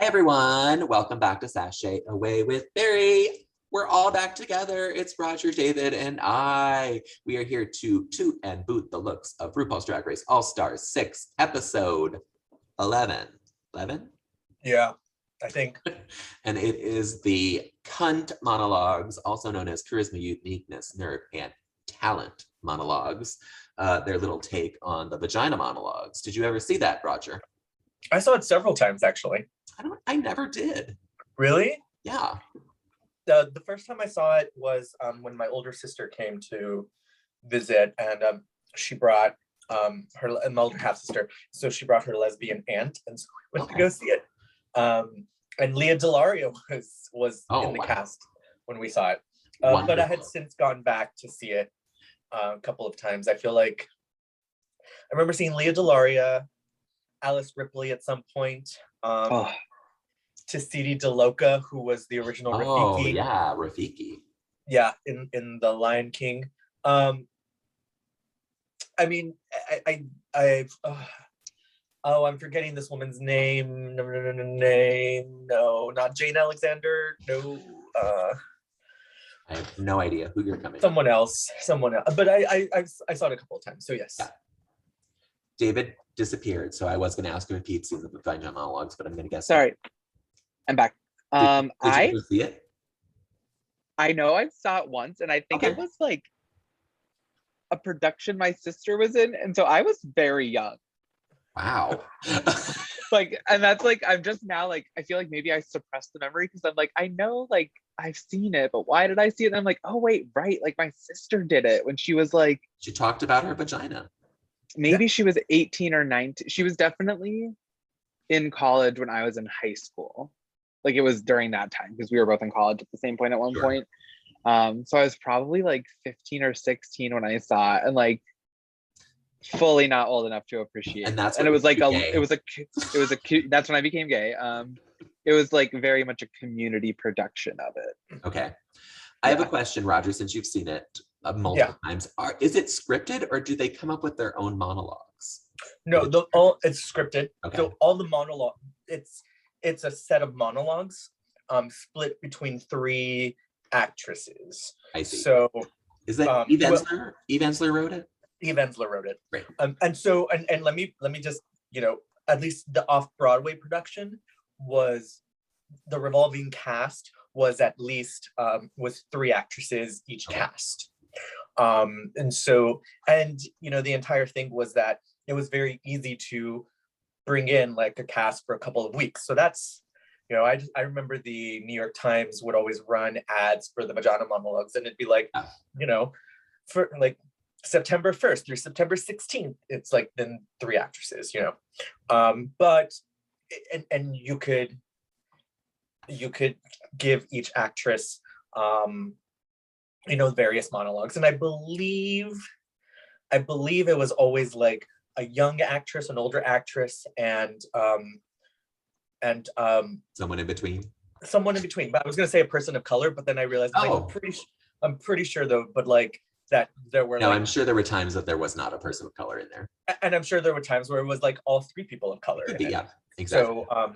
Hey everyone, welcome back to Sashay Away with Barry. We're all back together. It's Roger, David, and I. We are here to toot and boot the looks of RuPaul's Drag Race All-Stars 6, episode 11. 11? Yeah, I think. And it is the cunt monologues, also known as charisma, uniqueness, nerve, and talent monologues. Their little take on the vagina monologues. Did you ever see that, Roger? I saw it several times, actually. I never did. Really? Yeah. The first time I saw it was when my older sister came to visit, and she brought my older half sister, so she brought her lesbian aunt, and so we went to go see it. And Leah Delaria was in the cast when we saw it, but I had since gone back to see it a couple of times. I feel like I remember seeing Leah Delaria, Alice Ripley at some point. Tassidi DeLoca, who was the original Rafiki. Oh yeah, Rafiki. Yeah, in the Lion King. I mean, I'm forgetting this woman's name. No, not Jane Alexander. No. I have no idea who you're coming. Someone else. But I saw it a couple of times. So yes. Yeah. David disappeared, so I was going to ask him if he'd seen the vagina monologues, but I'm going to guess. Sorry, I'm back. Did you ever see it? I know I saw it once, and I think it was like a production my sister was in, and so I was very young. Wow. And that's like, I'm just now like, I feel like maybe I suppressed the memory because I'm like, I know like I've seen it, but why did I see it? And I'm like, oh wait, right, like my sister did it when she was like, she talked about her vagina. Maybe she was 18 or 19. She was definitely in college when I was in high school. Like it was during that time because we were both in college at the same point at one point. So I was probably like 15 or 16 when I saw it, and like fully not old enough to appreciate. And that's and it was like that's when I became gay. It was like very much a community production of it. Okay. I have a question, Roger, since you've seen it multiple times. Is it scripted or do they come up with their own monologues? No, it's scripted. Okay. So all the monologue, it's a set of monologues split between 3 actresses. I see. So is that Eve Ensler? Eve Ensler wrote it? Eve Ensler wrote it. Right. And so let me just, at least the off-Broadway production was, the revolving cast was at least was 3 actresses each cast. And so, the entire thing was that it was very easy to bring in like a cast for a couple of weeks. So that's, I remember the New York Times would always run ads for the vagina monologues, and it'd be like, for like September 1st through September 16th, it's like then 3 actresses, but you could give each actress various monologues, and I believe it was always like a young actress, an older actress, and someone in between. But I was gonna say a person of color, but then I realized I'm pretty sure though, but like that there were. No, I'm sure there were times that there was not a person of color in there, and I'm sure there were times where it was like all 3 people of color. Yeah, exactly. So,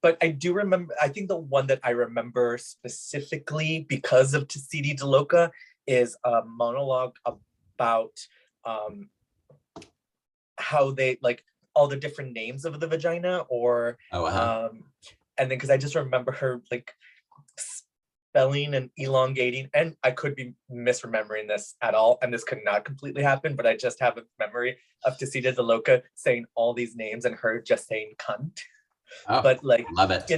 but I do remember. I think the one that I remember specifically because of Tassidi DeLoca is a monologue about how they like all the different names of the vagina, or and then because I just remember her like spelling and elongating, and I could be misremembering this at all, and this could not completely happen, but I just have a memory of Tassidi DeLoca saying all these names and her just saying cunt. But like love it.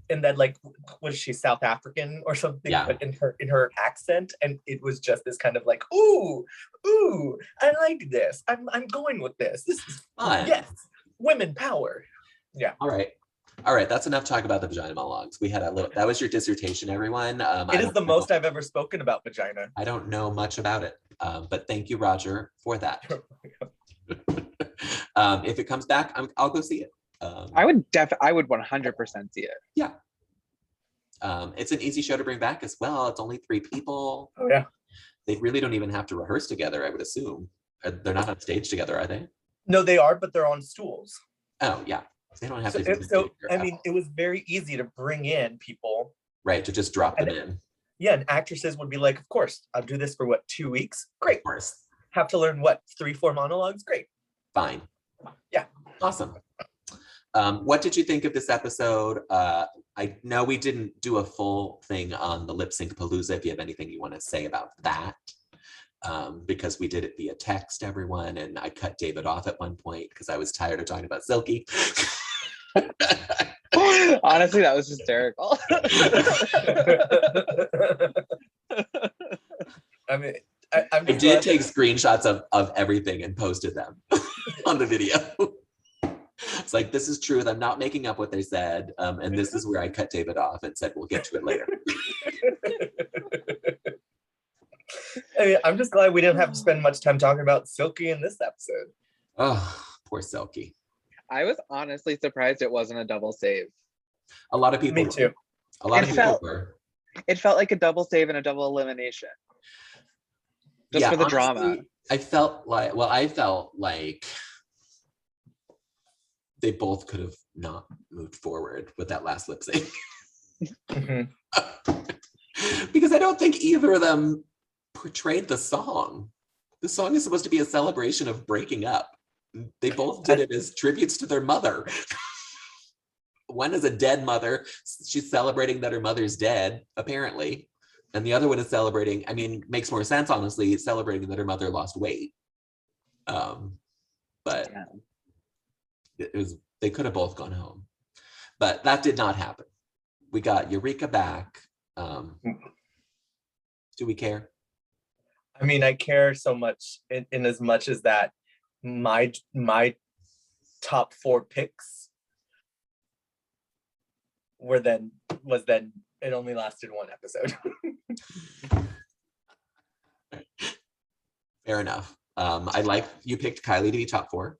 in that like, was she South African or something? Yeah. But in her accent, and it was just this kind of like, ooh, I like this. I'm going with this. This is fun. Yes, women power. Yeah. All right. That's enough talk about the vagina monologues. We had that was your dissertation, everyone. It is the most I've ever spoken about vagina. I don't know much about it, but thank you, Roger, for that. If it comes back, I'll go see it. I would 100% see it. Yeah. It's an easy show to bring back as well. It's only 3 people. Oh yeah. They really don't even have to rehearse together, I would assume. They're not on stage together, are they? No, they are, but they're on stools. Oh yeah. They don't have So, to. I mean, it was very easy to bring in people. Right, to just drop them in. Yeah, and actresses would be like, of course, I'll do this for what, 2 weeks? Great. Of course. Have to learn what, 3-4 monologues? Great. Fine. Yeah. Awesome. What did you think of this episode? I know we didn't do a full thing on the lip sync palooza. If you have anything you want to say about that, because we did it via text, everyone, and I cut David off at one point because I was tired of talking about Silky. Honestly, that was hysterical. I mean, I did take screenshots of everything and posted them on the video. It's like, this is truth. I'm not making up what they said. And this is where I cut David off and said, we'll get to it later. I mean, I'm just glad we didn't have to spend much time talking about Silky in this episode. Oh, poor Silky. I was honestly surprised it wasn't a double save. A lot of people. Me too. A lot of people were. It felt like a double save and a double elimination. Just for the honestly, drama. I felt like they both could have not moved forward with that last lip sync. Mm-hmm. Because I don't think either of them portrayed the song. The song is supposed to be a celebration of breaking up. They both did it as tributes to their mother. One is a dead mother. She's celebrating that her mother's dead, apparently. And the other one is celebrating, I mean, makes more sense, honestly, celebrating that her mother lost weight. But they could have both gone home. But that did not happen. We got Eureka back. Do we care? I mean, I care so much in as much as that my top 4 picks was then it only lasted 1 episode. Fair enough. I like you picked Kylie to be top 4.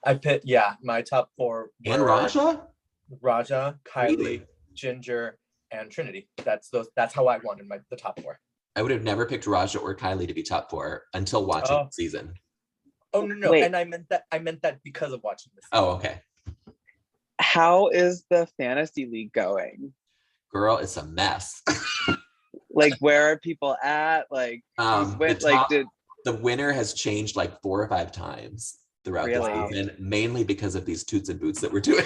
I picked, my top 4 and Raja, Kylie, really? Ginger, and Trinity. That's how I wanted the top 4. I would have never picked Raja or Kylie to be top 4 until watching the season. Oh no. Wait. And I meant that because of watching this. Oh, okay. How is the fantasy league going? Girl, it's a mess. Like, where are people at? Like, the winner has changed like 4 or 5 times throughout the season, mainly because of these toots and boots that we're doing.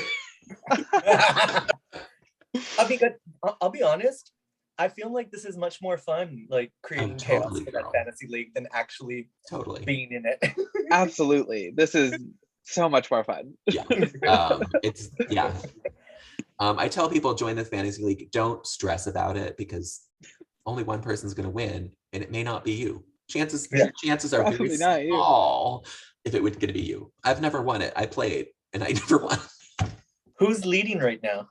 I'll be honest. I feel like this is much more fun, like creating chaos for that fantasy league than actually being in it. Absolutely. This is so much more fun. I tell people, join the fantasy league. Don't stress about it because only one person's going to win, and it may not be you. Chances are very small if it would going to be you. I've never won it. I played, and I never won. Who's leading right now?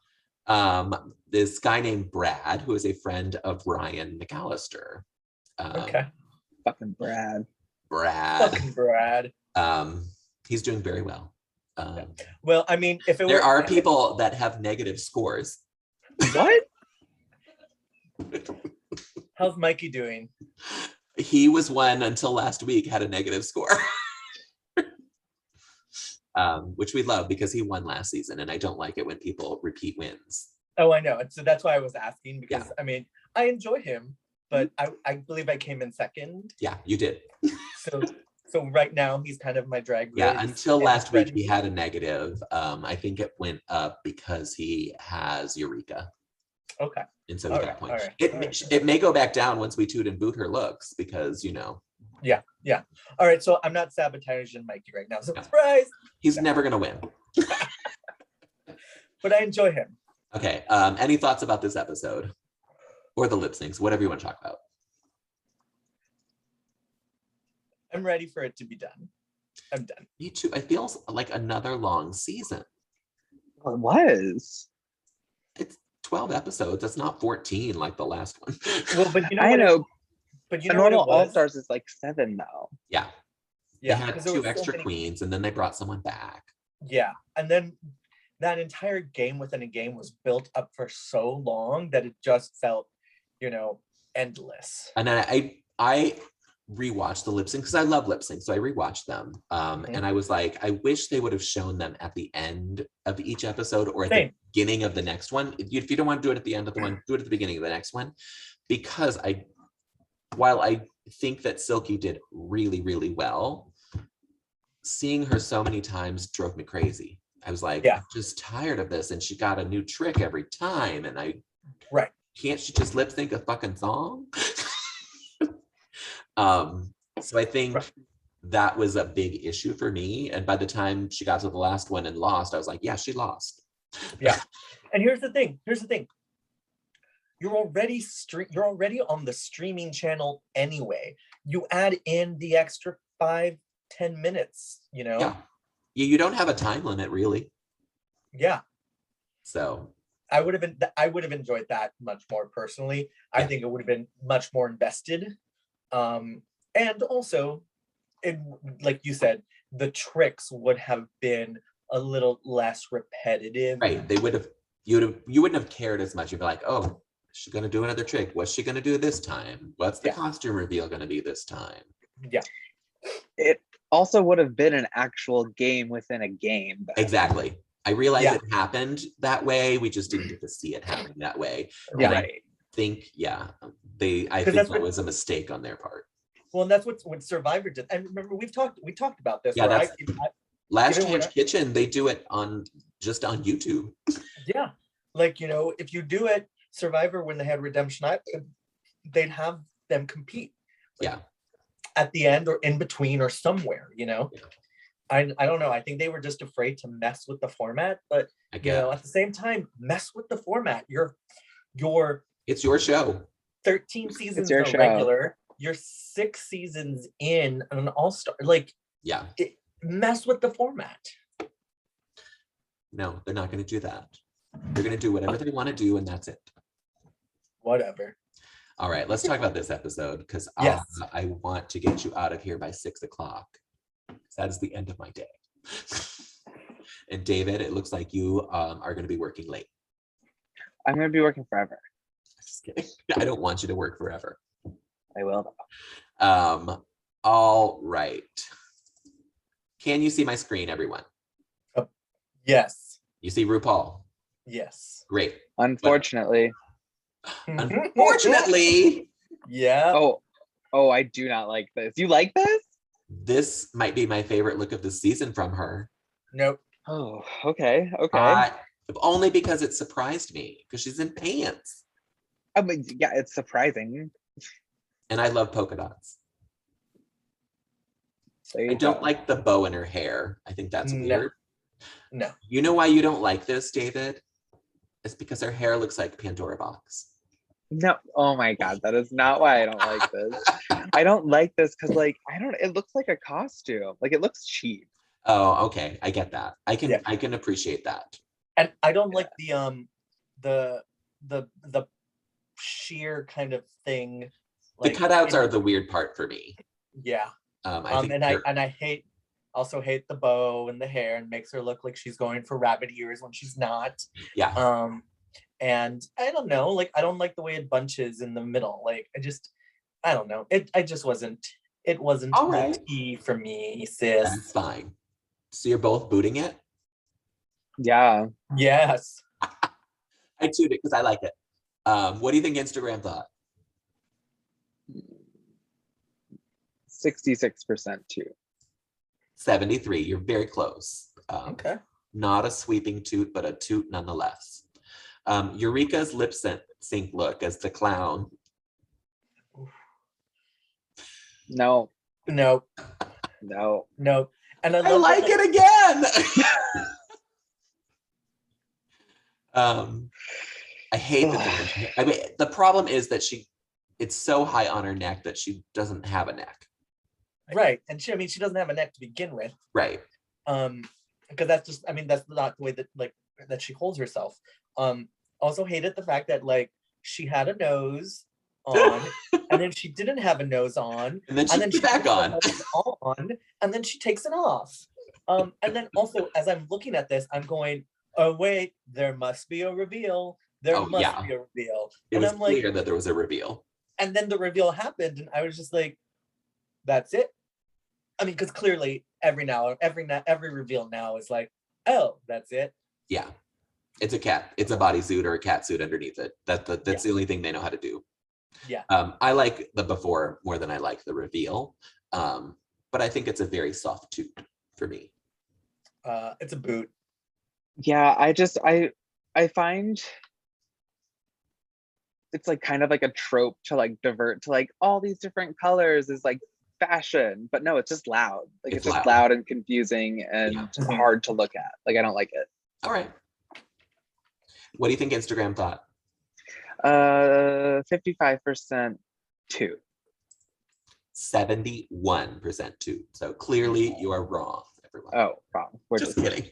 This guy named Brad, who is a friend of Ryan McAllister. Okay. Fucking Brad. Fucking Brad. He's doing very well. Well, I mean, if there are people that have negative scores. What? How's Mikey doing? He was one until last week, had a negative score. Which we love because he won last season, and I don't like it when people repeat wins. Oh, I know. So that's why I was asking, because I mean, I enjoy him, but I believe I came in second. Yeah, you did. So right now he's kind of my drag race. Yeah, until last week he had a negative. I think it went up because he has Eureka. Okay. And so he got a point. It may go back down once we toot and boot her looks because, Yeah. All right, so I'm not sabotaging Mikey right now. So surprise! He's never going to win. But I enjoy him. Okay, any thoughts about this episode? Or the lip syncs, whatever you want to talk about. I'm ready for it to be done. I'm done. Me too. It feels like another long season. Well, it was. It's 12 episodes. That's not 14 like the last one. Well, but I know. But normal All Stars is like 7 now. Yeah. They had 2 extra queens, and then they brought someone back. Yeah, and then that entire game within a game was built up for so long that it just felt, endless. And I rewatched the lip sync because I love lip sync, so I rewatched them. And I was like, I wish they would have shown them at the end of each episode or at the beginning of the next one. If you don't want to do it at the end of the one, do it at the beginning of the next one, because while I think that Silky did really, really well, seeing her so many times drove me crazy. I was like, I'm just tired of this, and she got a new trick every time, and can't she just lip sync a fucking song? So I think that was a big issue for me. And by the time she got to the last one and lost, I was like, yeah, she lost. Yeah. And here's the thing. You're already on the streaming channel anyway. You add in the extra 5-10 minutes, you know? Yeah. You don't have a time limit, really. Yeah. So I would have enjoyed that much more personally. I think it would have been much more invested. And also, like you said, the tricks would have been a little less repetitive. Right. You wouldn't have cared as much. You'd be like, oh, she's gonna do another trick. What's she gonna do this time? What's the costume reveal gonna be this time? Yeah. It also would have been an actual game within a game. Exactly. I realize it happened that way. We just didn't get to see it happen that way. Yeah. And I think, I think that was a mistake on their part. Well, and that's what Survivor did. And remember, we talked about this. Yeah, that's Last Chance Kitchen. They do it just on YouTube. Yeah, like, you know, if you do it, Survivor, when they had Redemption, they'd have them compete. Like, at the end or in between or somewhere, you know. I don't know. I think they were just afraid to mess with the format, but you know, at the same time, mess with the format. It's your show. 13 seasons are regular. You're 6 seasons in an all-star. Like, mess with the format. No, they're not going to do that. They're going to do whatever they want to do, and that's it. Whatever. All right, let's talk about this episode, because I want to get you out of here by 6 o'clock. That is the end of my day. And David, it looks like you are going to be working late. I'm going to be working forever. Just kidding. I don't want you to work forever. I will. All right. Can you see my screen, everyone? Yes. You see RuPaul? Yes. Great. Unfortunately. Unfortunately. Yeah. Oh, I do not like this. You like this? This might be my favorite look of the season from her. Nope. Oh, okay. Only because it surprised me, because she's in pants. I mean, yeah, it's surprising. And I love polka dots. I don't like the bow in her hair. I think that's weird. No. You know why you don't like this, David? It's because her hair looks like Pandora box. No, oh my God, that is not why I don't like this. I don't like this because, like, it looks like a costume. Like, it looks cheap. Oh, okay. I get that. I can appreciate that. And I don't like the sheer kind of thing. Like, the cutouts are the weird part for me. Yeah. I also hate the bow and the hair, and makes her look like she's going for rabbit ears when she's not. Yeah. And I don't know, like, I don't like the way it bunches in the middle. Like, I don't know. It wasn't all right. the tea for me, sis. That's fine. So you're both booting it? Yeah. Yes. I tuned it because I like it. What do you think Instagram thought? 66% too. 73. You're very close. Okay. Not a sweeping toot, but a toot nonetheless. Eureka's lip sync look as the clown. No. And I like it again. I hate that. I mean, the problem is that it's so high on her neck that she doesn't have a neck. Right. And she doesn't have a neck to begin with. Right. Because that's not the way that she holds herself. Also hated the fact that, like, she had a nose on and then she didn't have a nose on, and then she put it back on, and then she takes it off. And then also, as I'm looking at this, I'm going, oh wait, there must be a reveal. There must be a reveal. It was clear that there was a reveal. And then the reveal happened, and I was just like, that's it. I mean, because clearly every reveal now is like, oh, that's it. Yeah. It's a bodysuit or a cat suit underneath it. That's the only thing they know how to do. Yeah. I like the before more than I like the reveal. But I think it's a very soft toot for me. It's a boot. Yeah, I find it's like kind of like a trope to like divert to like all these different colors is like fashion, but no, it's just loud. Like it's just loud and confusing and hard to look at. Like I don't like it. All right. What do you think Instagram thought? 55% toot. 71% toot. So clearly you are wrong, everyone. Oh, wrong. We're just kidding.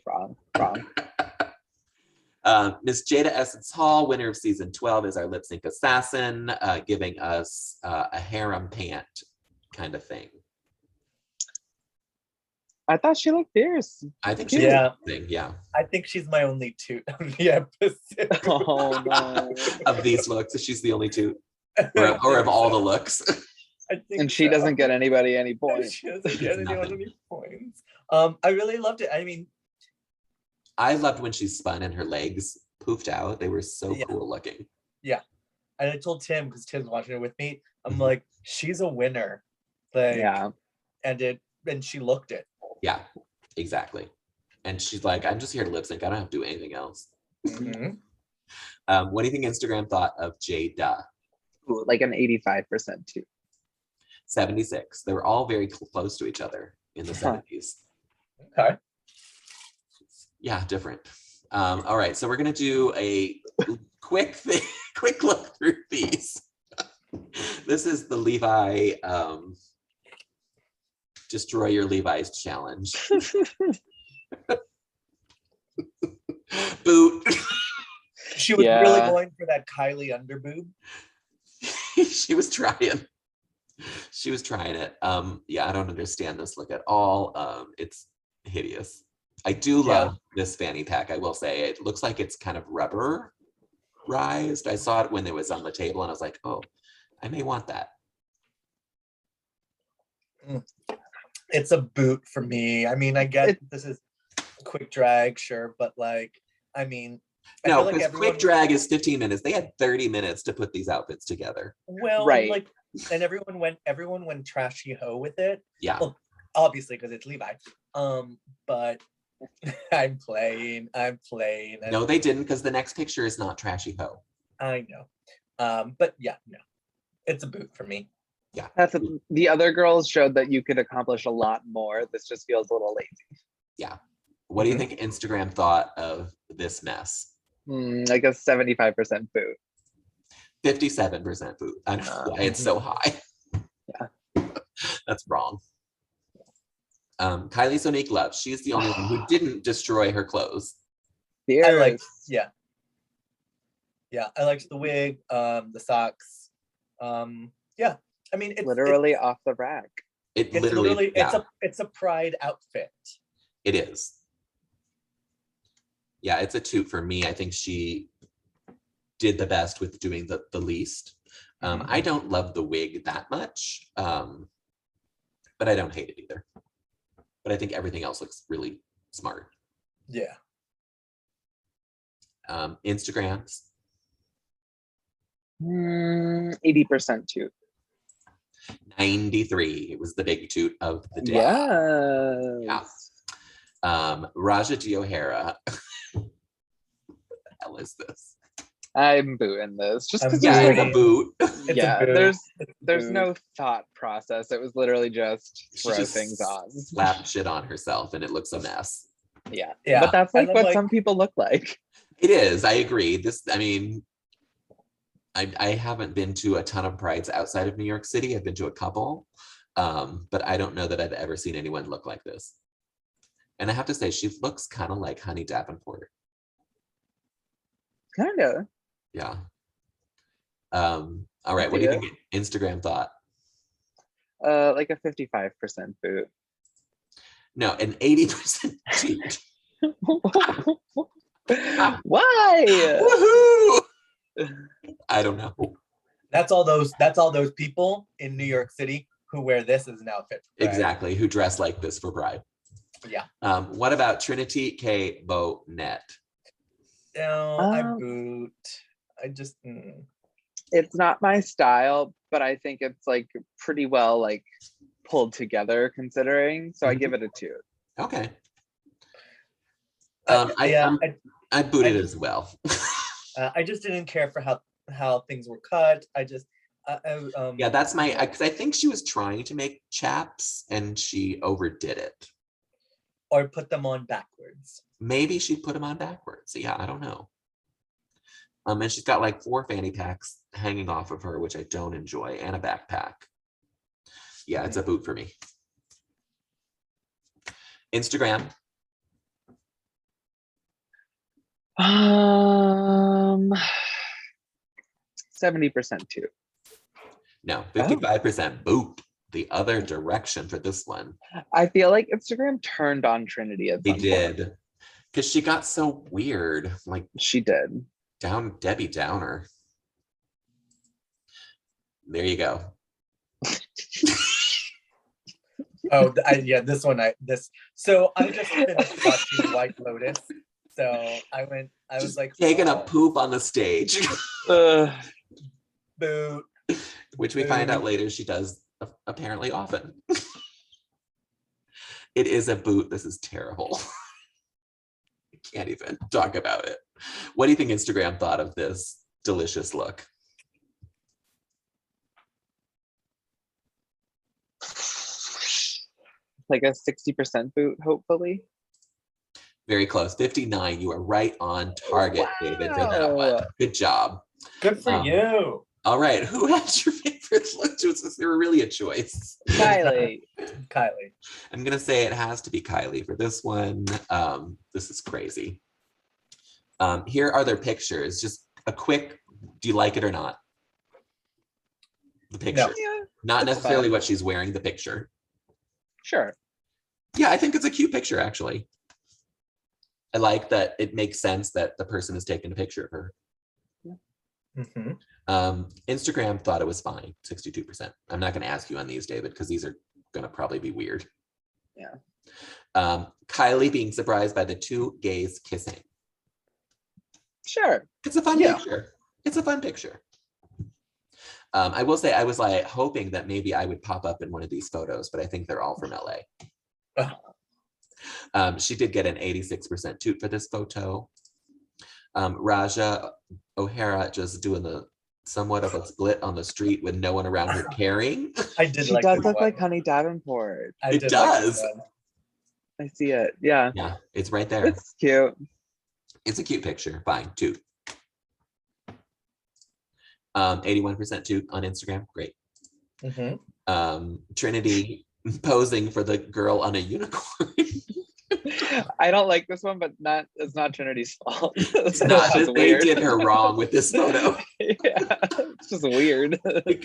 Wrong. Miss Jada Essence Hall, winner of season 12, is our lip sync assassin, giving us a harem pant kind of thing. I thought she looked fierce. I think she's thing, yeah. I think she's my only toot of the episode. Oh no. Of these looks, she's the only toot. Or of all the looks. I think and she doesn't get anybody any points. She doesn't get anyone any points. I really loved it. I mean, I loved when she spun and her legs poofed out. They were so cool looking. Yeah. And I told Tim, because Tim's watching it with me, I'm like, she's a winner. Like, yeah. And she looked it. Yeah, exactly. And she's like, I'm just here to lip sync. I don't have to do anything else. Mm-hmm. What do you think Instagram thought of Jada? Ooh, like an 85% too. 76. They were all very close to each other in the 70s. Okay. Yeah, different. All right, so we're gonna do a quick look through these. This is the Levi destroy your Levi's challenge. Boot. She was really going for that Kylie underboob. She was trying. She was trying it. Yeah, I don't understand this look at all. It's hideous. I do love this fanny pack, I will say. It looks like it's kind of rubberized. I saw it when it was on the table and I was like, oh, I may want that. It's a boot for me. I mean, I get this is a quick drag, sure, but like, I mean, no, because quick drag is 15 minutes. They had 30 minutes to put these outfits together. Well, right. Like, and everyone went trashy ho with it. Yeah. Well, obviously, because it's Levi. But I'm playing. No, they didn't, because the next picture is not trashy ho. I know. But yeah, no. It's a boot for me. Yeah. The other girls showed that you could accomplish a lot more. This just feels a little lazy. Yeah. What do you think Instagram thought of this mess? Like a 75% boot. 57% boot. I don't know why it's so high. Yeah. That's wrong. Kylie Sonique Love. She's the only one who didn't destroy her clothes. I liked, yeah. I liked the wig, the socks. Yeah. I mean, it's literally off the rack. It's literally it's a pride outfit. It is. Yeah, it's a toot for me. I think she did the best with doing the least. I don't love the wig that much, but I don't hate it either. But I think everything else looks really smart. Yeah. Instagrams. 80% toot. 93. It was the big toot of the day. Yes. Yeah. Raja G. O'Hara. What the hell is this? I'm booing this. Just because it's a boot. There's no thought process. It was literally just throw things on. Slap shit on herself and it looks a mess. Yeah. But that's like what some people look like. It is. I agree. I haven't been to a ton of prides outside of New York City. I've been to a couple, but I don't know that I've ever seen anyone look like this. And I have to say, she looks kind of like Honey Davenport. Kind of. Yeah. All right. What do you think Instagram thought? Like a 55% boot. No, an 80% cheat. Why? Woohoo! I don't know. That's all those people in New York City who wear this as an outfit. For Pride. Exactly, who dress like this for Pride. Yeah. What about Trinity K. Bonnet? No, I boot. I just. It's not my style, but I think it's like pretty well like pulled together considering. So I give it a 2. Okay. Yeah, I booted as well. I just didn't care for how things were cut. I just. Yeah, that's my, because I think she was trying to make chaps and she overdid it. Or put them on backwards. Maybe she put them on backwards. Yeah, I don't know. And she's got like 4 fanny packs hanging off of her, which I don't enjoy, and a backpack. Yeah, it's a boot for me. Instagram. 70% 2. No, 55% boot. The other direction for this one. I feel like Instagram turned on Trinity at some They point. did. Because she got so weird. Like, she did. Debbie Downer. There you go. Oh, yeah, this one, so I just finished watching White Lotus. So I was like. Taking a poop on the stage. Boot. Which we find out later she does apparently often. It is a boot. This is terrible. I can't even talk about it. What do you think Instagram thought of this delicious look? Like a 60% boot, hopefully. Very close. 59. You are right on target, David, for that one. Good job. Good for you. All right. Who has your favorite look? Since they were really a choice. Kylie. I'm going to say it has to be Kylie for this one. This is crazy. Here are their pictures. Just a quick, do you like it or not? The picture. No. Yeah, not necessarily fine. what she's wearing, the picture. Sure. Yeah, I think it's a cute picture, actually. I like that it makes sense that the person is taking a picture of her. Instagram thought it was fine, 62%. I'm not going to ask you on these, David, because these are going to probably be weird. Yeah. Kylie being surprised by the 2 gays kissing. Sure. It's a fun picture. It's a fun picture. I will say I was like hoping that maybe I would pop up in one of these photos, but I think they're all from LA. She did get an 86% toot for this photo. Raja O'Hara just doing the somewhat of a split on the street with no one around her caring. I did. She does look like Honey Davenport. It does. I see it. Yeah. Yeah, it's right there. It's cute. It's a cute picture. Fine, toot. 81% toot on Instagram. Great. Trinity posing for the girl on a unicorn. I don't like this one, but it's not Trinity's fault. It's not. They did her wrong with this photo. Yeah, it's just weird.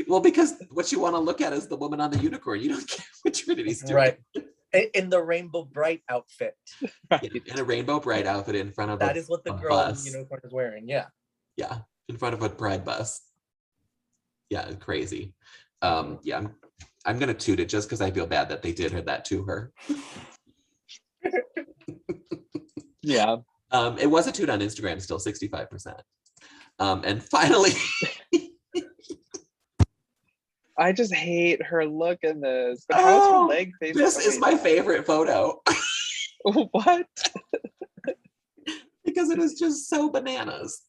Well, because what you want to look at is the woman on the unicorn. You don't care what Trinity's doing. Right. In the Rainbow Bright outfit. Right. In a Rainbow Bright outfit in front of that is what the girl in the unicorn is wearing. Yeah. Yeah, in front of a Pride bus. Yeah, crazy. Yeah, I'm gonna toot it just because I feel bad that they did that to her. Yeah. It was a toot on Instagram, still 65%. And finally, I just hate her look in this. But how is her leg facing? This is my favorite photo. What? Because it is just so bananas.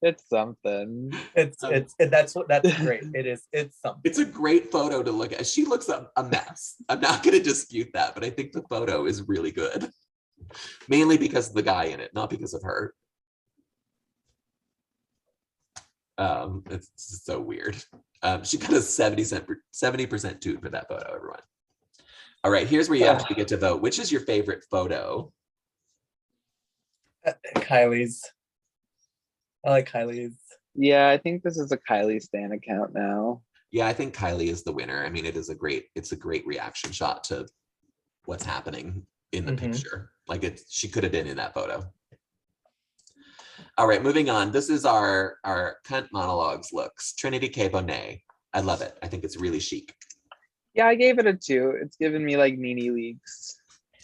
It's something. That's great. It's something. It's a great photo to look at. She looks a mess. I'm not going to dispute that, but I think the photo is really good. Mainly because of the guy in it, not because of her. It's so weird. She got a 70% toot for that photo, everyone. All right, here's where you actually get to vote. Which is your favorite photo? Kylie's. I like Kylie's. Yeah, I think this is a Kylie Stan account now. Yeah, I think Kylie is the winner. I mean, it's a great reaction shot to what's happening in the picture. Like she could have been in that photo. All right, moving on. This is our cunt monologues looks. Trinity K. Bonet. I love it. I think it's really chic. Yeah, I gave it a 2. It's given me like Nene Leakes.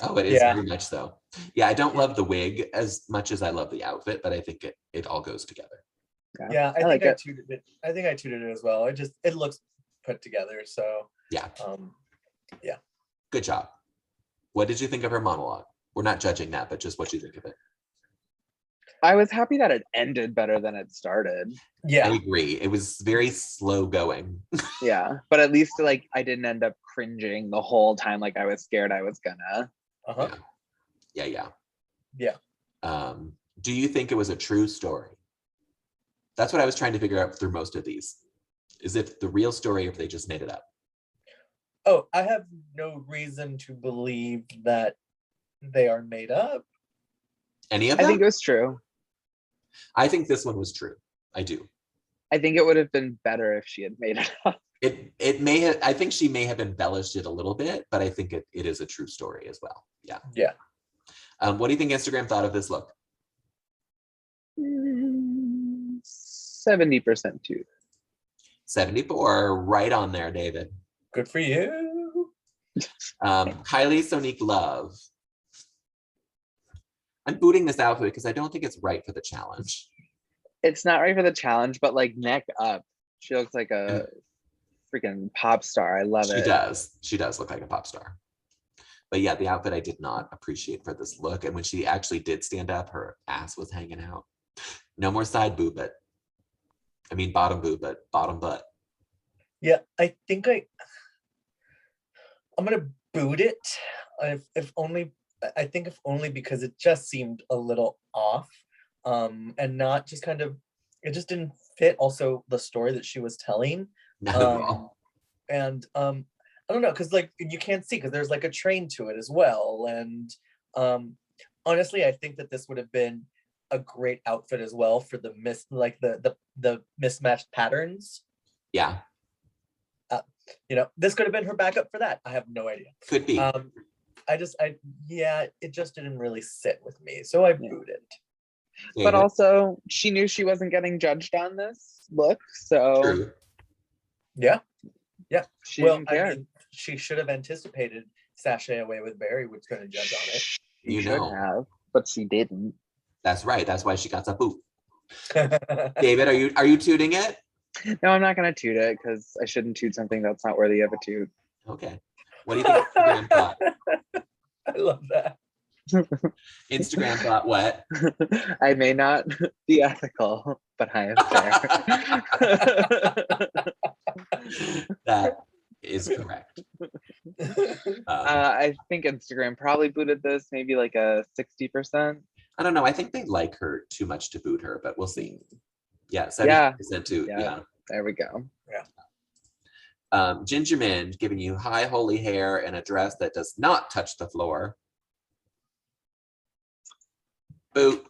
Oh, it is very much so. Yeah, I don't love the wig as much as I love the outfit, but I think it all goes together. Yeah, I like think I it. tooted it. I think I tooted it as well. It looks put together. So Yeah. Yeah. Good job. What did you think of her monologue? We're not judging that, but just what you think of it. I was happy that it ended better than it started. Yeah. I agree. It was very slow going. Yeah, but at least like I didn't end up cringing the whole time like I was scared I was gonna. Uh-huh. Yeah. Do you think it was a true story? That's what I was trying to figure out through most of these. Is it the real story or if they just made it up? Oh, I have no reason to believe that they are made up. Any of them? I think it was true. I think this one was true. I do. I think it would have been better if she had made it up. It may have, I think she may have embellished it a little bit, but I think it is a true story as well. Yeah. Yeah. What do you think Instagram thought of this look? 70% too. 74, right on there, David. Good for you. Kylie Sonique Love. I'm booting this outfit because I don't think it's right for the challenge. It's not right for the challenge, but like neck up. She looks like a freaking pop star. I love it. She does look like a pop star. But yeah, the outfit I did not appreciate for this look. And when she actually did stand up, her ass was hanging out. No more side boob, but I mean bottom boob, but bottom butt. Yeah, I think I'm gonna boot it. If only because it just seemed a little off. And not just kind of, it just didn't fit also the story that she was telling. Not at all. And I don't know, because like you can't see because there's like a train to it as well. And honestly, I think that this would have been a great outfit as well for the mismatched patterns. Yeah. This could have been her backup for that. I have no idea. Could be. It just didn't really sit with me. So I booted it. But also, she knew she wasn't getting judged on this look, so True. Yeah. She didn't care. I mean, she should have anticipated Sashay Away with Barry was going to judge on it. She should have, but she didn't. That's right. That's why she got a boot. David, are you tooting it? No, I'm not gonna toot it because I shouldn't toot something that's not worthy of a toot. Okay. What do you think Instagram thought? I love that. Instagram thought what? I may not be ethical, but I am fair. That is correct. I think Instagram probably booted this, maybe like a 60%. I don't know. I think they like her too much to boot her, but we'll see. Yeah, 70% too. Yeah. There we go. Yeah. Ginger Mint giving you high holy hair and a dress that does not touch the floor. Boot.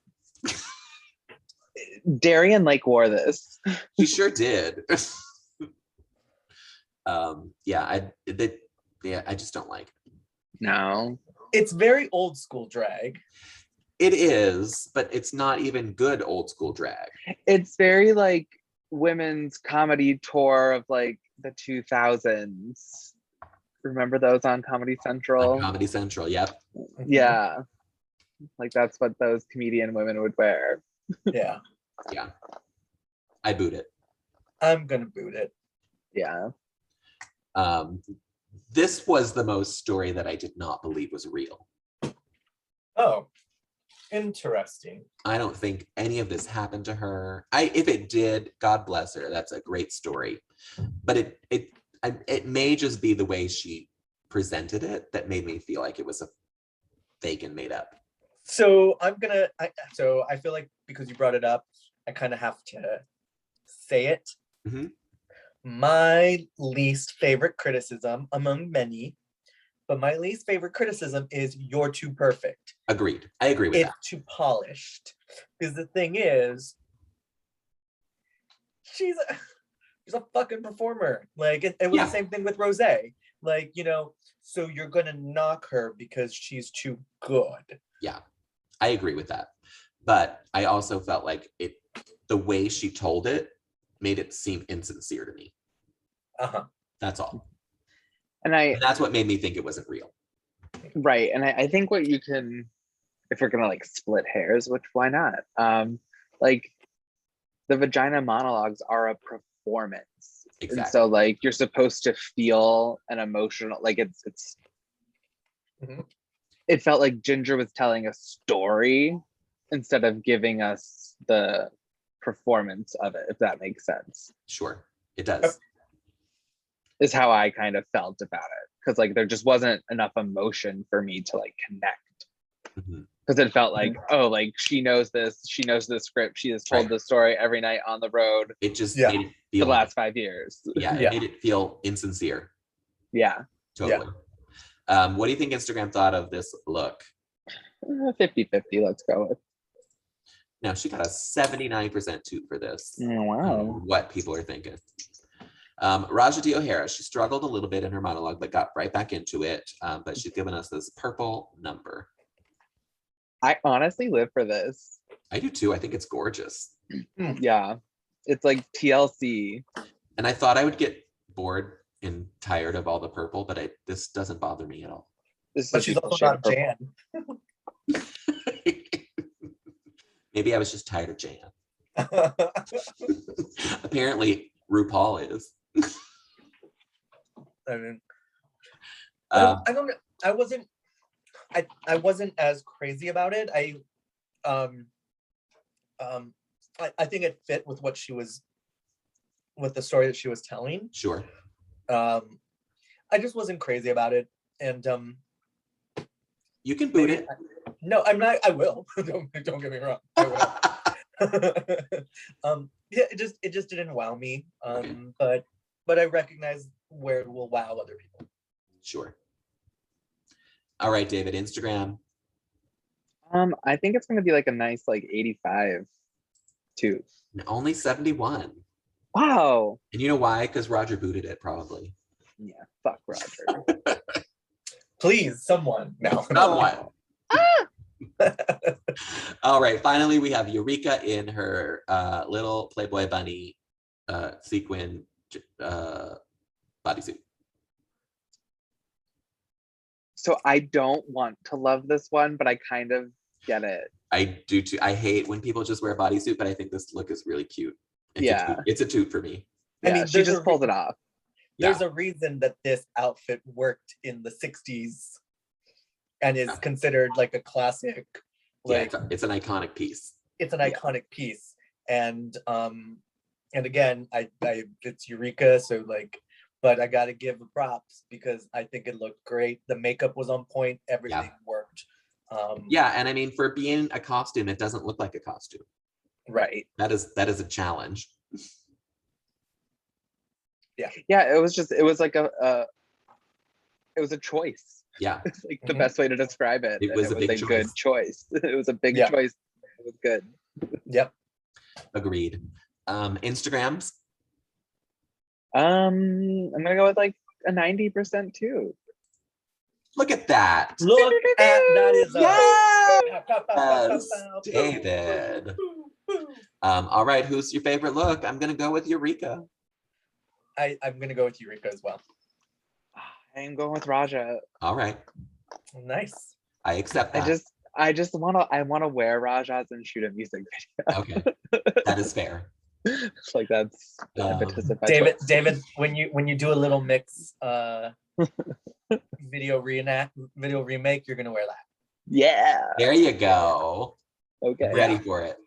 Darian like wore this. He sure did. I just don't like it. No. It's very old school drag. It is, but it's not even good old school drag. It's very like women's comedy tour of like the 2000s. Remember those on Comedy Central? On Comedy Central, yep. Yeah. Like that's what those comedian women would wear. Yeah. Yeah. I boot it. I'm gonna boot it. Yeah. This was the most story that I did not believe was real. Oh, interesting. I don't think any of this happened to her. If it did, God bless her. That's a great story. But it may just be the way she presented it that made me feel like it was a fake and made up. So I feel like because you brought it up, I kind of have to say it. Mm-hmm. My least favorite criticism among many, but my least favorite criticism is you're too perfect. Agreed. I agree with that. It's too polished. Because the thing is, she's a fucking performer. Like it was the same thing with Rose. Like, so you're gonna knock her because she's too good. Yeah, I agree with that. But I also felt like the way she told it made it seem insincere to me. That's all. And that's what made me think it wasn't real. Right. And I think what you can, if we're gonna like split hairs, which why not? Like the vagina monologues are a performance. Exactly. And so like you're supposed to feel an emotional, like it's it felt like Ginger was telling a story instead of giving us the performance of it, if that makes sense. Sure, it does. Is how I kind of felt about it. Because like there just wasn't enough emotion for me to like connect. Because it felt like, oh, like she knows the script, she has told the story every night on the road. It just made it feel the last 5 years. It made it feel insincere. Yeah. Totally. What do you think Instagram thought of this look? 50-50, let's go with. Now she got a 79% toot for this. Oh, wow. I don't know what people are thinking. Raja D. O'Hara, she struggled a little bit in her monologue, but got right back into it. But she's given us this purple number. I honestly live for this. I do too. I think it's gorgeous. Yeah. It's like TLC. And I thought I would get bored and tired of all the purple, but this doesn't bother me at all. But she's also not Jan. Maybe I was just tired of Jan. Apparently, RuPaul is. I mean, I don't know. I wasn't as crazy about it. I think it fit with what she was, with the story that she was telling. Sure. I just wasn't crazy about it, and you can boot it. No, I'm not. I will. don't get me wrong. I will. Yeah, it just didn't wow me. Okay. But I recognize where it will wow other people. Sure. All right, David, Instagram. I think it's gonna be like a nice like 85 too. Only 71. Wow. And you know why? Because Roger booted it, probably. Yeah, fuck Roger. Please, someone. No. Someone. All right, finally we have Eureka in her little Playboy bunny sequin bodysuit. So I don't want to love this one, but I kind of get it. I do too. I hate when people just wear a bodysuit, but I think this look is really cute. It's a toot for me. Yeah, I mean, she just pulled it off. There's a reason that this outfit worked in the 60s and is considered like a classic. Like it's an iconic piece. It's an iconic piece. And again, I it's Eureka, so like, but I gotta give the props because I think it looked great. The makeup was on point, everything worked. And I mean, for being a costume, it doesn't look like a costume. Right. That is a challenge. Yeah, it was like it was a choice. Yeah. It's like the best way to describe it. It was a big good choice. It was a big choice. It was good. Yep. Agreed. Instagrams. I'm gonna go with like a 90% too. Look at that. Look at that is yes, David. All right, who's your favorite look? I'm gonna go with Eureka. I'm gonna go with Eureka as well. I'm going with Raja. All right. Nice. I accept that. I just wanna wear Rajas and shoot a music video. Okay. That is fair. Like that's David, when you do a little mix video remake, you're gonna wear that. Yeah. There you go. Okay. Ready for it.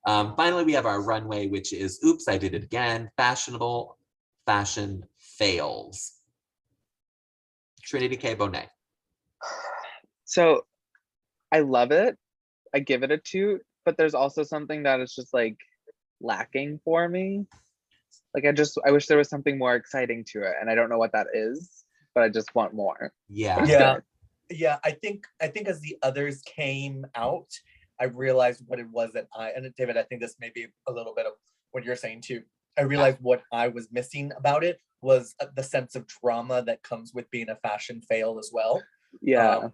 Finally, we have our runway, which is Oops, I Did It Again. Fashionable fashion fails. Trinity K. Bonet. So I love it. I give it a 2, but there's also something that is just like lacking for me. Like I wish there was something more exciting to it, and I don't know what that is, but I just want more. Yeah. I think as the others came out, I realized what it was that and David, I think this may be a little bit of what you're saying too. I realized what I was missing about it was the sense of drama that comes with being a fashion fail as well. Yeah.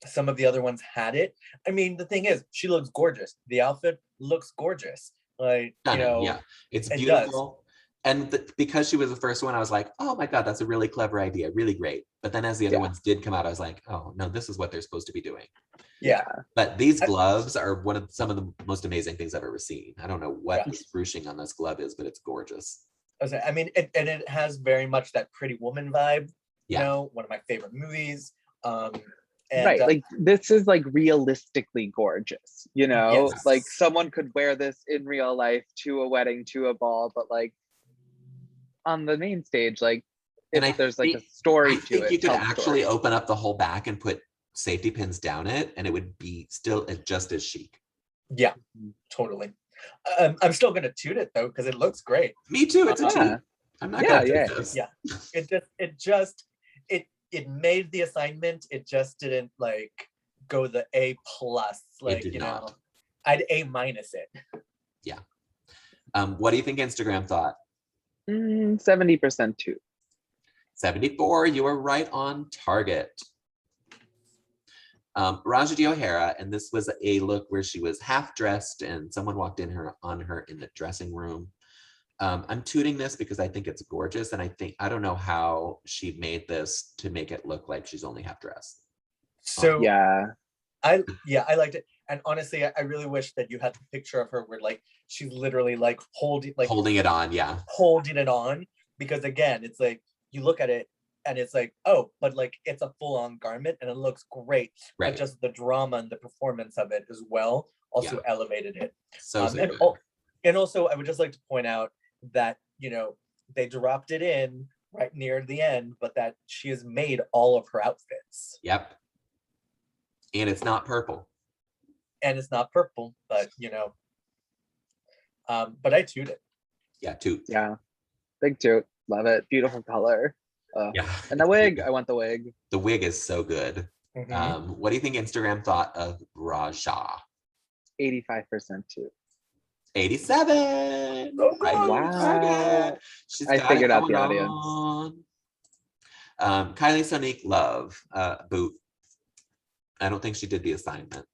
some of the other ones had it. I mean, the thing is, she looks gorgeous. The outfit looks gorgeous. Like, you Stunning, know, yeah, it's it does. beautiful. And because she was the first one, I was like, oh my God, that's a really clever idea, really great. But then as the other ones did come out, I was like, oh no, this is what they're supposed to be doing. Yeah. But these gloves are some of the most amazing things I've ever seen. I don't know what Yes. this ruching on this glove is, but it's gorgeous. I mean, it has very much that Pretty Woman vibe. You Yeah. know, one of my favorite movies. And, right, like this is like realistically gorgeous, you know. Yes. Like someone could wear this in real life to a wedding, to a ball, but like on the main stage, like if there's like a story to it, you could tell the actually story. open up the whole back and put safety pins down it, and it would be still just as chic. Yeah, totally. I'm still gonna toot it though because it looks great. Me too. It's a toot. I'm not gonna take this. Yeah, it made the assignment. It just didn't like go the A+. Like, you know, I'd A- it. Yeah. What do you think Instagram thought? 70% toot. 74. You were right on target. Raja D. O'Hara, and this was a look where she was half dressed and someone walked on her in the dressing room. I'm tooting this because I think it's gorgeous, and I don't know how she made this to make it look like she's only half dressed. So I liked it, and honestly, I really wish that you had the picture of her where like she's literally like holding it on, holding it on, because again, it's like you look at it and it's like, oh, but like it's a full-on garment and it looks great, right? But just the drama and the performance of it as well also elevated it. So and also, I would just like to point out that, you know, they dropped it in right near the end, but that she has made all of her outfits. Yep. And it's not purple. But you know, but I toot it. Yeah, toot. Yeah, big toot. Love it. Beautiful color. And the wig, I want the wig. The wig is so good. What do you think Instagram thought of Raja? 85% toot. 87. Right. Wow. I figured out the audience. Kylie Sonique Love, boot. I don't think she did the assignment.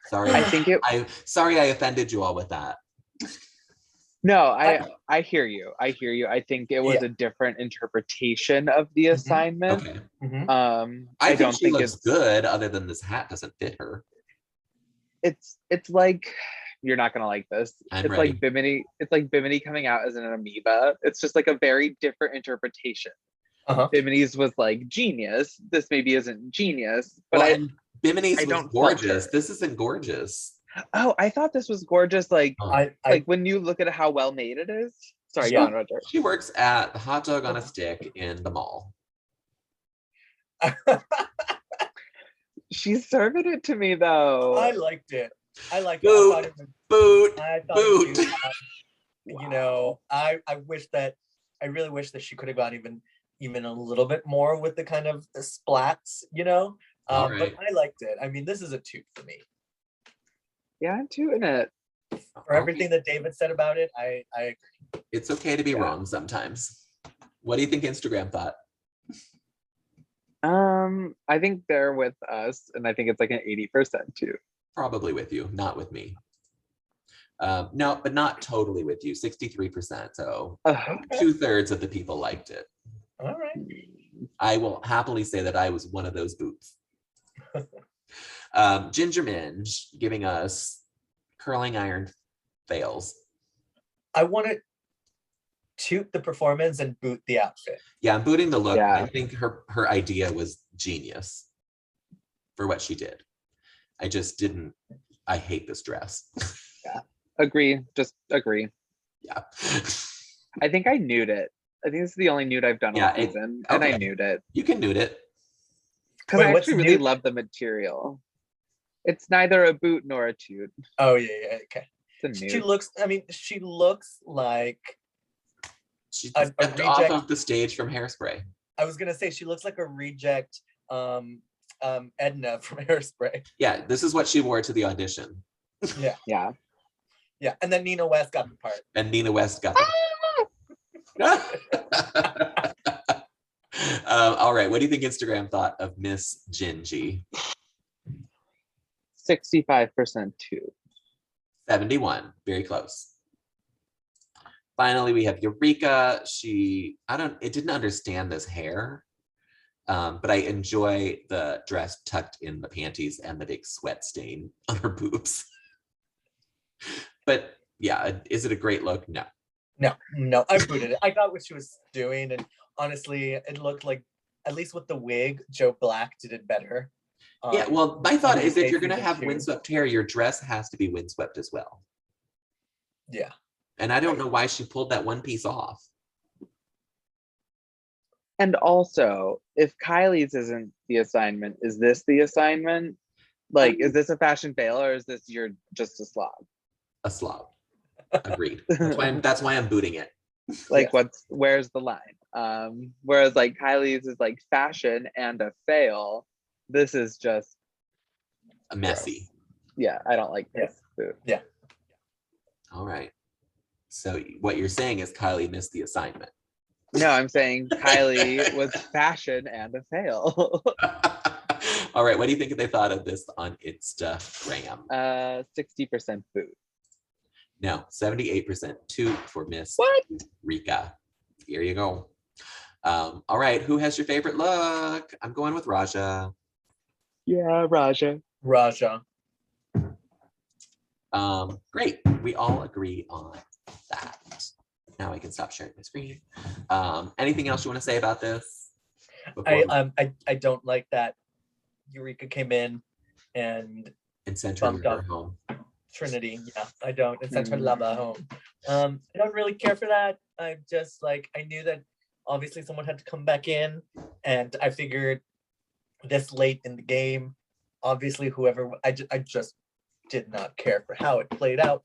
Sorry, sorry I offended you all with that. No, I hear you. I think it was a different interpretation of the assignment. Okay. I don't think it's good, other than this hat doesn't fit her. It's like, you're not gonna like this. It's ready. Like Bimini. It's like Bimini coming out as an amoeba. It's just like a very different interpretation. Bimini's was like genius. This maybe isn't genius, but Bimini's was gorgeous. This isn't gorgeous. Oh, I thought this was gorgeous. Like, like when you look at how well made it is. Sorry, go on, Roger. She works at the Hot Dog on a Stick in the mall. She's serving it to me though. I liked it. Boot. Boot. Boot. You know, I really wish that she could have gone even a little bit more with the kind of the splats, you know. But I liked it. I mean, this is a toot for me. Yeah, I'm tooting it. For everything that David said about it, I agree. It's okay to be wrong sometimes. What do you think Instagram thought? I think they're with us, and I think it's like an 80% too. Probably with you, not with me. No, but not totally with you. 63%. So 2/3 of the people liked it. All right. I will happily say that I was one of those boots. Ginger Minge giving us curling iron fails. I want to toot the performance and boot the outfit. Yeah, I'm booting the look. I think her idea was genius for what she did. I just didn't. I hate this dress. Yeah, agree. Just agree. Yeah. I think I nude it. I think this is the only nude I've done all season, and I nude it. You can nude it. Because I actually really love the material. It's neither a boot nor a toot. Oh yeah, okay. She looks like she's stepped off of the stage from Hairspray. I was gonna say she looks like a reject Edna from Hairspray. Yeah, this is what she wore to the audition. Yeah. And then Nina West got the part. And Nina West got the right, what do you think Instagram thought of Miss Gingy? 65% too. 71, very close. Finally, we have Eureka. It didn't understand this hair, but I enjoy the dress tucked in the panties and the big sweat stain on her boobs. But yeah, is it a great look? No. No, I booted it. I got what she was doing, and honestly, it looked like, at least with the wig, Joe Black did it better. Yeah, well, my thought is if you're going to season have 2. windswept hair, your dress has to be windswept as well. Yeah. And I don't know why she pulled that one piece off. And also, if Kylie's isn't the assignment, is this the assignment? Like, is this a fashion fail, or is this you're just a slob? A slob. Agreed. That's why I'm booting it. Like, Yeah. where's the line? Whereas like Kylie's is like fashion and a fail. This is just Messy. yeah, I don't like this food. Yeah. All right. So what you're saying is Kylie missed the assignment. No, I'm saying Kylie was fashion and a fail. All right. What do you think they thought of this on Instagram? 60% food. No, 78% toot for Miss What? Rika. Here you go. All right. Who has your favorite look? I'm going with Raja. Yeah, Raja. Great. We all agree on that. Now I can stop sharing my screen. Anything else you want to say about this? I don't like that Eureka came in and sent her bumped up home. Trinity. Yeah, I don't. And sent her lover home. I don't really care for that. I just like, I knew that obviously someone had to come back in, and I figured this late in the game, obviously whoever, I just did not care for how it played out.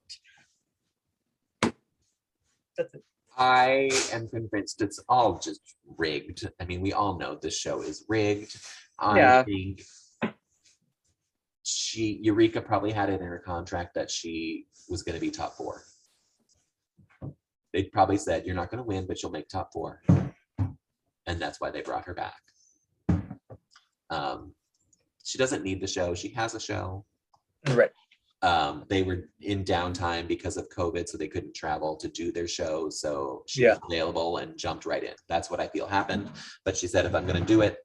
That's it. I am convinced it's all just rigged. I mean, we all know this show is rigged. I think Eureka probably had it in her contract that she was going to be top 4. They probably said, you're not going to win, but you'll make top 4. And that's why they brought her back. She doesn't need the show. She has a show. Right. They were in downtime because of COVID, so they couldn't travel to do their show. So she was available and jumped right in. That's what I feel happened. But she said, if I'm going to do it,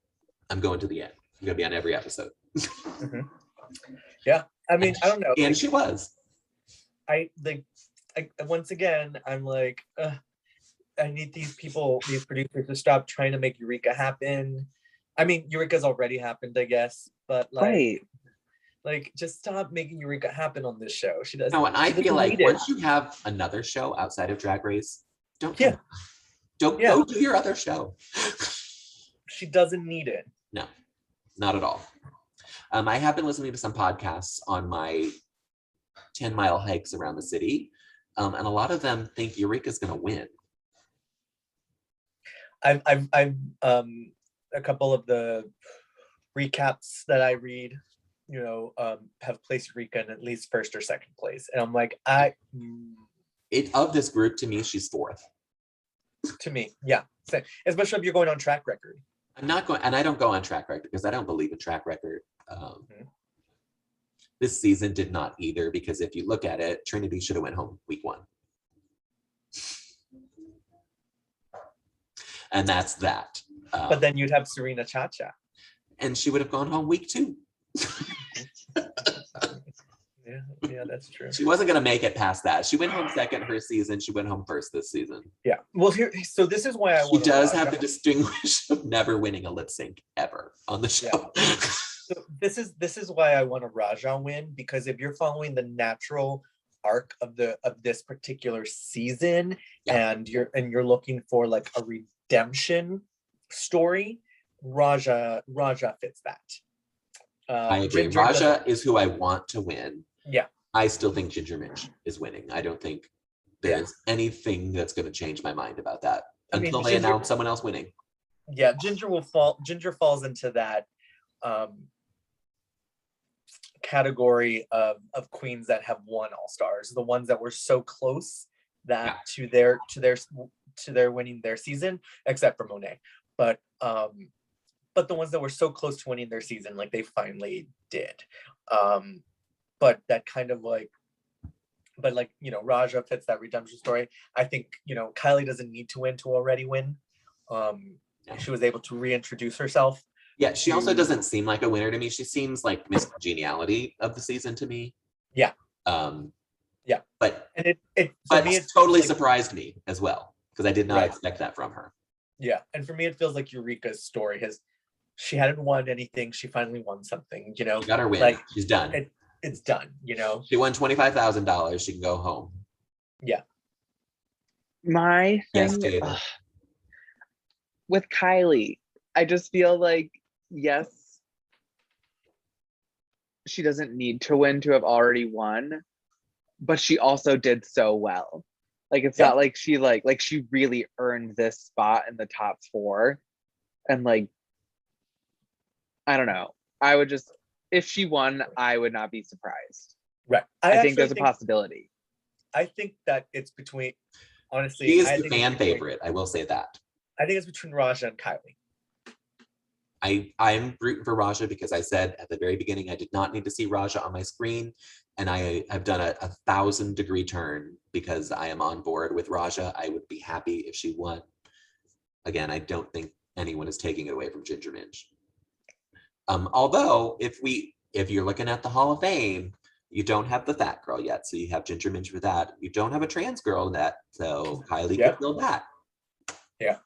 I'm going to the end. I'm going to be on every episode. Yeah. I mean, I don't know. And she was. Once again, I'm like, I need these producers to stop trying to make Eureka happen. I mean, Eureka's already happened, I guess, but like, just stop making Eureka happen on this show. She doesn't. No, and I feel like it. once you have another show outside of Drag Race, don't go do your other show. She doesn't need it. No, not at all. I have been listening to some podcasts on my 10-mile hikes around the city, and a lot of them think Eureka's going to win. I've a couple of the recaps that I read, have placed Eureka in at least first or second place, and I'm like, of this group, to me, she's 4th. To me, yeah, especially if you're going on track record. I'm not going, and I don't go on track record because I don't believe in track record. This season did not either, because if you look at it, Trinity should have went home week 1. And that's that. But then you'd have Serena Chacha. And she would have gone home week 2. Yeah, that's true. She wasn't going to make it past that. She went home second her season. She went home first this season. Yeah. Well, so this is why she does have the distinguish of never winning a lip sync ever on the show. Yeah. So this is why I want a Raja win, because if you're following the natural arc of this particular season, and you're looking for like a redemption story, Raja fits that. I agree. Raja is who I want to win. Yeah. I still think Ginger Minch is winning. I don't think there's anything that's going to change my mind about that until they announce someone else winning. Yeah, Ginger falls into that category of queens that have won All Stars, the ones that were so close that to their winning their season, except for Monet. But but the ones that were so close to winning their season, like they finally did. But that kind of like, but like, you know, Raja fits that redemption story. I think, you know, Kylie doesn't need to win to already win. She was able to reintroduce herself. Yeah, she also doesn't seem like a winner to me. She seems like Miss Congeniality of the season to me. Yeah. Yeah. But and it but me, it totally like, surprised me as well, because I did not expect that from her. Yeah. And for me, it feels like Eureka's story she hadn't won anything. She finally won something, you know. She got her win. Like, she's done. It's done, you know. She won $25,000. She can go home. Yeah. My Yes, thing David. with Kylie, I just feel like, yes, she doesn't need to win to have already won, but she also did so well. Like, it's not like she like she really earned this spot in the top 4. And like, I don't know. I would just, if she won, I would not be surprised. Right. I think there's a possibility. I think that it's between, honestly, She is the fan favorite. I will say that. I think it's between Raja and Kylie. I'm rooting for Raja because I said at the very beginning I did not need to see Raja on my screen, and I have done a 1,000-degree turn because I am on board with Raja. I would be happy if she won. Again, I don't think anyone is taking it away from Ginger Minj. Although if you're looking at the Hall of Fame, you don't have the fat girl yet, so you have Ginger Minj for that. You don't have a trans girl yet, so Kylie could fill that. Yeah.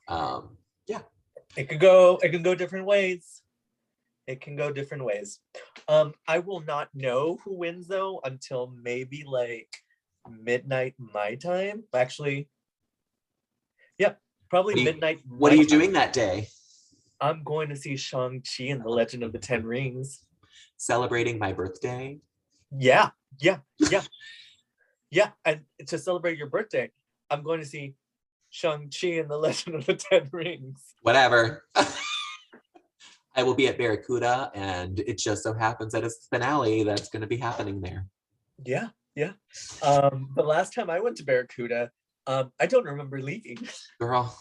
Yeah. It can go different ways. It can go different ways. I will not know who wins though until maybe like midnight my time. Actually, yeah, probably midnight. What are you doing that day? I'm going to see Shang-Chi and the Legend of the Ten Rings. Celebrating my birthday? Yeah. And to celebrate your birthday, I'm going to see Shang-Chi and the Legend of the Ten Rings. Whatever. I will be at Barracuda, and it just so happens that it's the finale that's going to be happening there. Yeah. The last time I went to Barracuda, I don't remember leaving. Girl,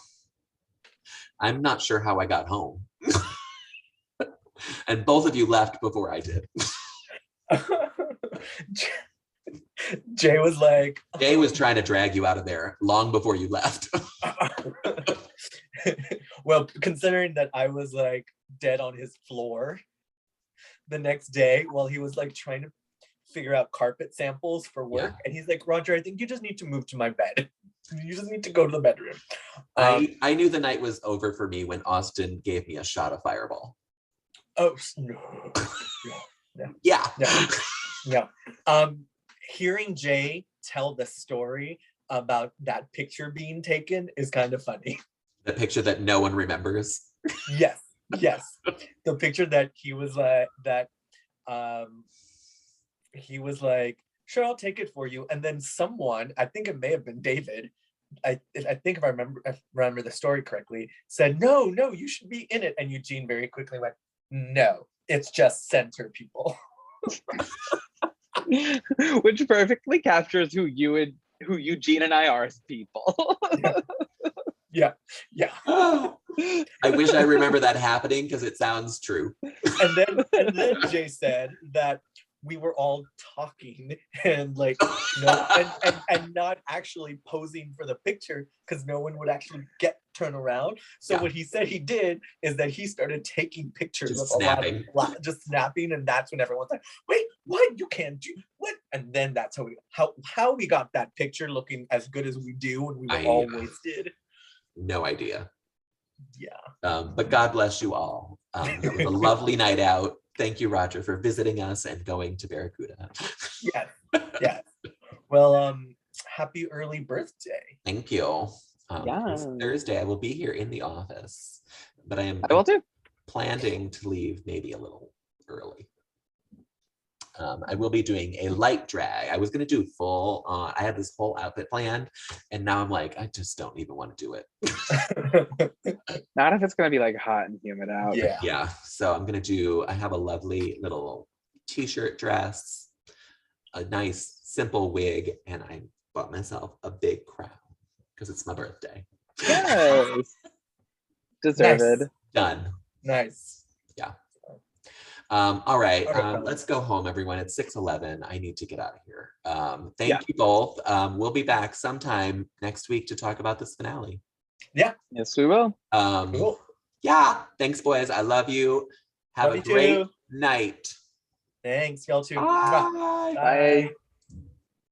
I'm not sure how I got home. And both of you left before I did. Jay was like... Jay was trying to drag you out of there long before you left. Well, considering that I was like dead on his floor the next day while he was like trying to figure out carpet samples for work. And he's like, Roger, I think you just need to move to my bed. You just need to go to the bedroom. I knew the night was over for me when Austin gave me a shot of Fireball. Oh, no. Yeah. No. Hearing Jay tell the story about that picture being taken is kind of funny. The picture that no one remembers. Yes. The picture that he was like, he was like, sure, I'll take it for you. And then someone, I think it may have been David, I think if I remember the story correctly, said, no, you should be in it. And Eugene very quickly went, no, it's just center people. Which perfectly captures who Eugene and I are as people. Yeah. I wish I remember that happening because it sounds true. And then Jay said that we were all talking and like, and not actually posing for the picture because no one would actually turn around. So what he said he did is that he started taking pictures Just of snapping. just snapping, and that's when everyone's like, wait, what? You can't do what? And then that's how we got that picture looking as good as we do when we were all wasted. No idea. Yeah. But God bless you all. It was a lovely night out. Thank you, Roger, for visiting us and going to Barracuda. Yes. Well, happy early birthday. Thank you. This Thursday, I will be here in the office, but I will too. Planning to leave maybe a little early. I will be doing a light drag. I was going to do full on. I had this whole outfit planned, and now I'm like, I just don't even want to do it. Not if it's going to be like hot and humid out. Yeah. So I'm going to I have a lovely little t-shirt dress, a nice simple wig, and I bought myself a big crown because it's my birthday. Yes. Deserved. Done. Nice. All right, All right, let's go home, everyone. It's 6:11. I need to get out of here. Thank Yeah. you both. We'll be back sometime next week to talk about this finale. Yes, we will. Cool. Yeah, thanks, boys. I love you. Have Love a you great too. night. Thanks, y'all too. Bye. Bye.